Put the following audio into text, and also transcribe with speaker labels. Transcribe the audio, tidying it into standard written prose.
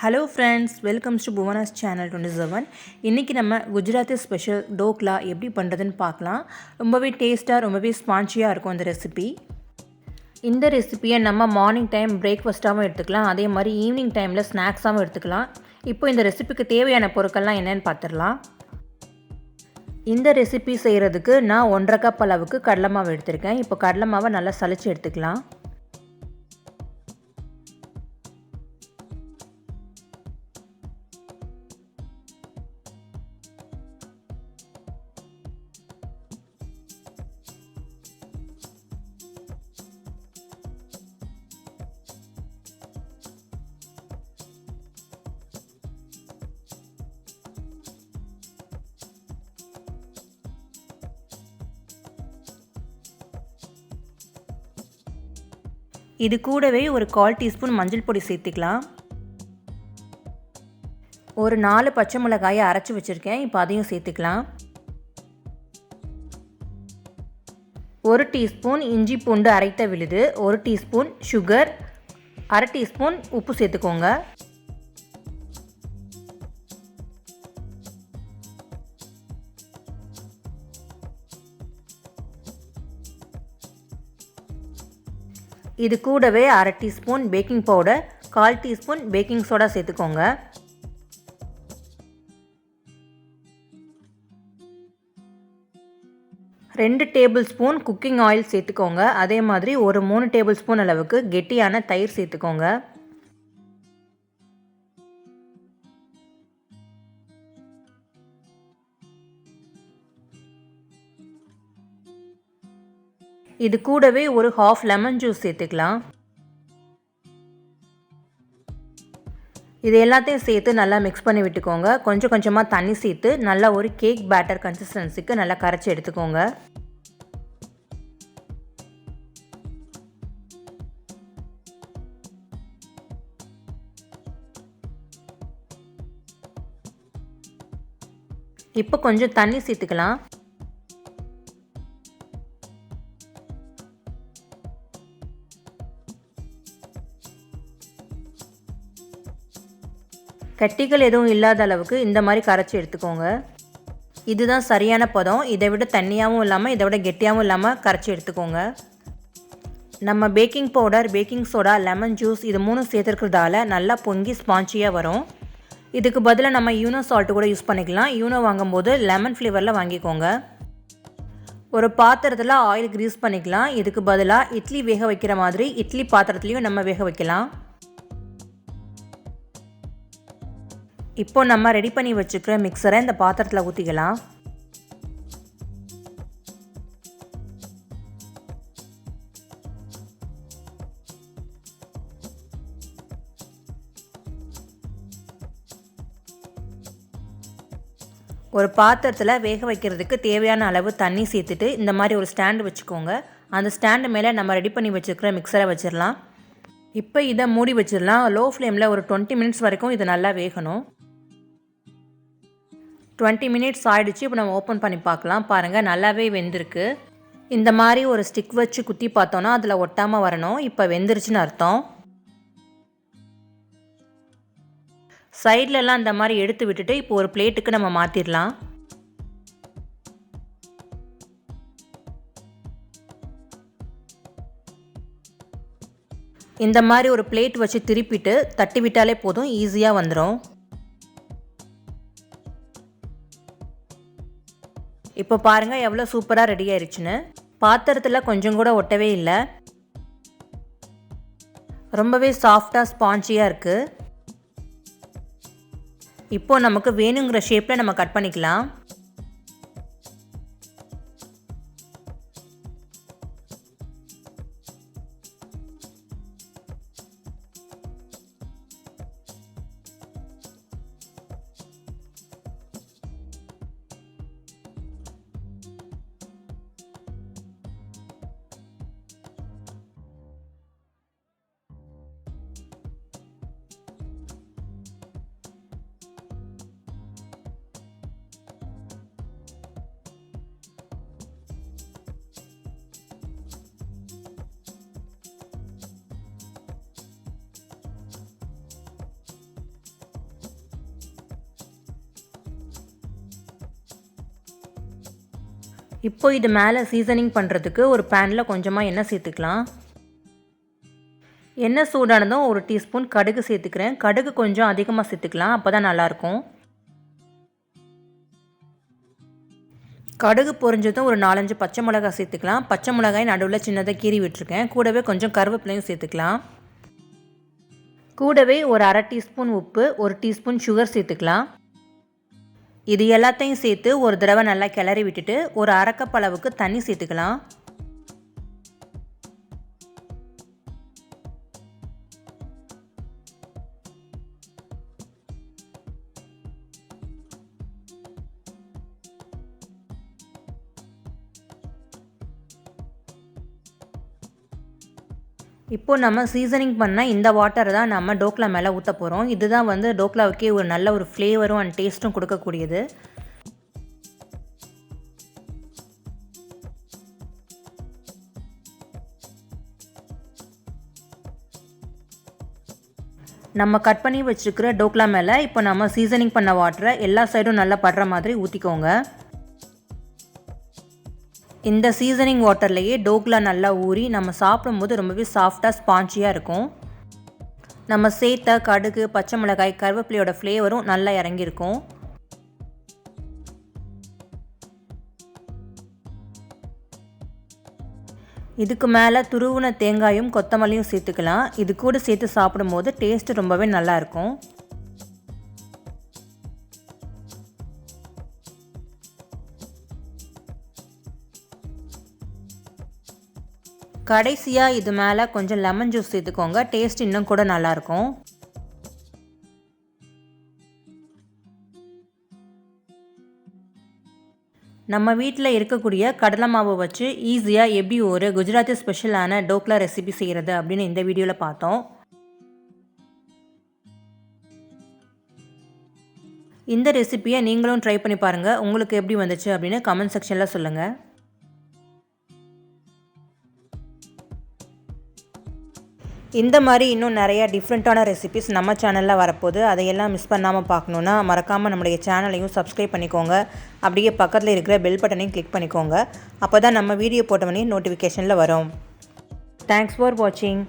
Speaker 1: Hello friends, welcome to Bhuvana's channel 27. இன்னைக்கு நம்ம Gujarati special dhokla எப்படி பண்ணுறதுன்னு பார்க்கலாம். ரொம்பவே டேஸ்ட்டாக ரொம்பவே ஸ்பான்ச்சியாக இருக்கும் இந்த ரெசிபி. இந்த ரெசிபியை நம்ம மார்னிங் டைம் பிரேக்ஃபாஸ்ட்டாகவும் எடுத்துக்கலாம், அதே மாதிரி ஈவினிங் டைமில் ஸ்நாக்ஸாகவும் எடுத்துக்கலாம். இப்போ இந்த ரெசிபிக்கு தேவையான பொருட்கள்லாம் என்னென்னு பார்த்துடலாம். இந்த ரெசிபி செய்கிறதுக்கு நான் 1.5 கப் அளவுக்கு கடலை மாவு எடுத்திருக்கேன். இப்போ கடலை மாவை நல்லா சலிச்சு எடுத்துக்கலாம். இது கூடவே ஒரு 1/4 டீஸ்பூன் மஞ்சள் பொடி சேர்த்துக்கலாம். ஒரு 4 பச்சை மிளகாயை அரைச்சி வச்சுருக்கேன், இப்போ அதையும் சேர்த்துக்கலாம். 1 டீஸ்பூன் இஞ்சி பூண்டு அரைத்த விழுது, 1 டீஸ்பூன் சுகர், 1/2 டீஸ்பூன் உப்பு சேர்த்துக்கோங்க. இது கூடவே 1/2 teaspoon baking powder, 1/4 teaspoon baking soda சேர்த்துக்கோங்க. ரெண்டு டேபிள் ஸ்பூன் குக்கிங் ஆயில் சேர்த்துக்கோங்க. அதே மாதிரி ஒரு 3 டேபிள் ஸ்பூன் அளவுக்கு கெட்டியான தயிர் சேர்த்துக்கோங்க. இது கூடவே ஒரு 1/2 லெமன் ஜூஸ் சேர்த்துக்கலாம். இது எல்லாத்தையும் சேர்த்து நல்லா மிக்ஸ் பண்ணி விட்டுக்கோங்க. கொஞ்சம் கொஞ்சமாக தண்ணி சேர்த்து நல்லா ஒரு கேக் பேட்டர் கன்சிஸ்டன்சிக்கு நல்லா கரைச்சி எடுத்துக்கோங்க. இப்போ கொஞ்சம் தண்ணி சேர்த்துக்கலாம். கட்டிகள் எதுவும் இல்லாத அளவுக்கு இந்த மாதிரி கரைச்சி எடுத்துக்கோங்க. இதுதான் சரியான பதம். இதை விட தண்ணியாகவும் இல்லாமல் இதை விட கெட்டியாகவும் இல்லாமல் கரைச்சி எடுத்துக்கோங்க. நம்ம baking powder, baking soda, lemon juice இது 3 சேர்த்துருக்கிறதால நல்லா பொங்கி ஸ்பான்ச்சியாக வரும். இதுக்கு பதிலாக நம்ம யூனோ சால்ட்டு கூட யூஸ் பண்ணிக்கலாம். யூனோ வாங்கும்போது லெமன் ஃப்ளேவரில் வாங்கிக்கோங்க. ஒரு பாத்திரத்தில் ஆயில் க்ரீஸ் பண்ணிக்கலாம். இதுக்கு பதிலாக இட்லி வேக வைக்கிற மாதிரி இட்லி பாத்திரத்துலேயும் நம்ம வேக வைக்கலாம். இப்போ நம்ம ரெடி பண்ணி வச்சுக்கிற மிக்சரை இந்த பாத்திரத்தில் ஊற்றிக்கலாம். ஒரு பாத்திரத்தில் வேக வைக்கிறதுக்கு தேவையான அளவு தண்ணி சேர்த்துட்டு இந்த மாதிரி ஒரு ஸ்டாண்டு வச்சுக்கோங்க. அந்த ஸ்டாண்டு மேலே நம்ம ரெடி பண்ணி வச்சுக்கிற மிக்சரை வச்சிடலாம். இப்போ இதை மூடி வச்சிடலாம். லோ ஃப்ளேமில் ஒரு 20 மினிட்ஸ் வரைக்கும் இது நல்லா வேகணும். 20 மினிட்ஸ் ஆகிடுச்சு. இப்போ நம்ம ஓப்பன் பண்ணி பார்க்கலாம். பாருங்கள், நல்லாவே வெந்திருக்கு. இந்த மாதிரி ஒரு ஸ்டிக் வச்சு குத்தி பார்த்தோன்னா அதில் ஒட்டாமல் வரணும். இப்போ வெந்துருச்சுன்னு அர்த்தம். சைட்லலாம் இந்த மாதிரி எடுத்து விட்டுட்டு இப்போ ஒரு பிளேட்டுக்கு நம்ம மாற்றிடலாம். இந்த மாதிரி ஒரு பிளேட் வச்சு திருப்பிட்டு தட்டி விட்டாலே போதும், ஈஸியாக வந்துடும். இப்போ பாருங்கள் எவ்வளோ சூப்பராக ரெடி ஆயிடுச்சுன்னு. பாத்திரத்தில் கொஞ்சம் கூட ஒட்டவே இல்லை. ரொம்பவே சாஃப்டாக ஸ்பான்ச்சியாக இருக்குது. இப்போ நமக்கு வேணுங்கிற ஷேப்பில் நம்ம கட் பண்ணிக்கலாம். இப்போ இது மேலே சீசனிங் பண்ணுறதுக்கு ஒரு பேனில் கொஞ்சமாக எண்ணெய் சேர்த்துக்கலாம். எண்ணெய் சூடானதும் ஒரு டீஸ்பூன் கடுகு சேர்த்துக்கிறேன். கடுகு கொஞ்சம் அதிகமாக சேர்த்துக்கலாம், அப்போ தான் நல்லாயிருக்கும். கடுகு பொரிஞ்சதும் ஒரு 4-5 பச்சை மிளகாய் சேர்த்துக்கலாம். பச்சை மிளகாய் நடுவில் சின்னதாக கீறி விட்டுருக்கேன். கூடவே கொஞ்சம் கருவேப்பிலையும் சேர்த்துக்கலாம். கூடவே ஒரு 1/2 டீஸ்பூன் உப்பு, 1 டீஸ்பூன் சுகர் சேர்த்துக்கலாம். இது எல்லாத்தையும் சேர்த்து ஒரு தடவை நல்லா கிளறி விட்டுட்டு ஒரு 1/2 கப் அளவுக்கு தண்ணி சேர்த்துக்கலாம். இப்போது நம்ம சீசனிங் பண்ண இந்த வாட்டரை தான் நம்ம டோக்லா மேலே ஊற்ற போகிறோம். இதுதான் வந்து டோக்லாவுக்கே ஒரு நல்ல ஒரு ஃப்ளேவரும் அண்ட் டேஸ்ட்டும் கொடுக்கக்கூடியது. நம்ம கட் பண்ணி வச்சுருக்கிற டோக்லா மேலே இப்போ நம்ம சீசனிங் பண்ண வாட்டரை எல்லா சைடும் நல்லா படுற மாதிரி ஊற்றிக்கோங்க. இந்த சீசனிங் வாட்டர்லேயே டோக்லா நல்லா ஊறி நம்ம சாப்பிடும்போது ரொம்பவே சாஃப்டாக ஸ்பான்ச்சியாக இருக்கும். நம்ம சேர்த்த கடுகு, பச்சை மிளகாய், கருவேப்பிலையோட ஃப்ளேவரும் நல்லா இறங்கியிருக்கும். இதுக்கு மேலே துருவின தேங்காயும் கொத்தமல்லியும் சேர்த்துக்கலாம். இது கூட சேர்த்து சாப்பிடும்போது டேஸ்ட்டு ரொம்பவே நல்லாயிருக்கும். கடைசியாக இது மேலே கொஞ்சம் லெமன் ஜூஸ் சேர்த்துக்கோங்க. டேஸ்ட் இன்னும் கூட நல்லாயிருக்கும். நம்ம வீட்டில் இருக்கக்கூடிய கடலை மாவு வச்சு ஈஸியாக எப்படி ஒரு குஜராத்தி ஸ்பெஷலான டோக்லா ரெசிபி செய்கிறது அப்படின்னு இந்த வீடியோவில் பார்த்தோம். இந்த ரெசிபியை நீங்களும் ட்ரை பண்ணி பாருங்கள். உங்களுக்கு எப்படி வந்துச்சு அப்படின்னு கமெண்ட் செக்ஷனில் சொல்லுங்கள். இந்த மாதிரி இன்னும் நிறையா டிஃப்ரெண்ட்டான ரெசிபிஸ் நம்ம சேனலில் வரப்போகுது. அதையெல்லாம் மிஸ் பண்ணாமல் பார்க்கணுன்னா மறக்காமல் நம்முடைய சேனலையும் சப்ஸ்கிரைப் பண்ணிக்கோங்க. அப்படியே பக்கத்தில் இருக்கிற பெல் பட்டனையும் கிளிக் பண்ணிக்கோங்க. அப்போ தான் நம்ம வீடியோ போட்டவனே நோட்டிஃபிகேஷனில் வரும். தேங்க்ஸ் ஃபார் வாட்சிங்.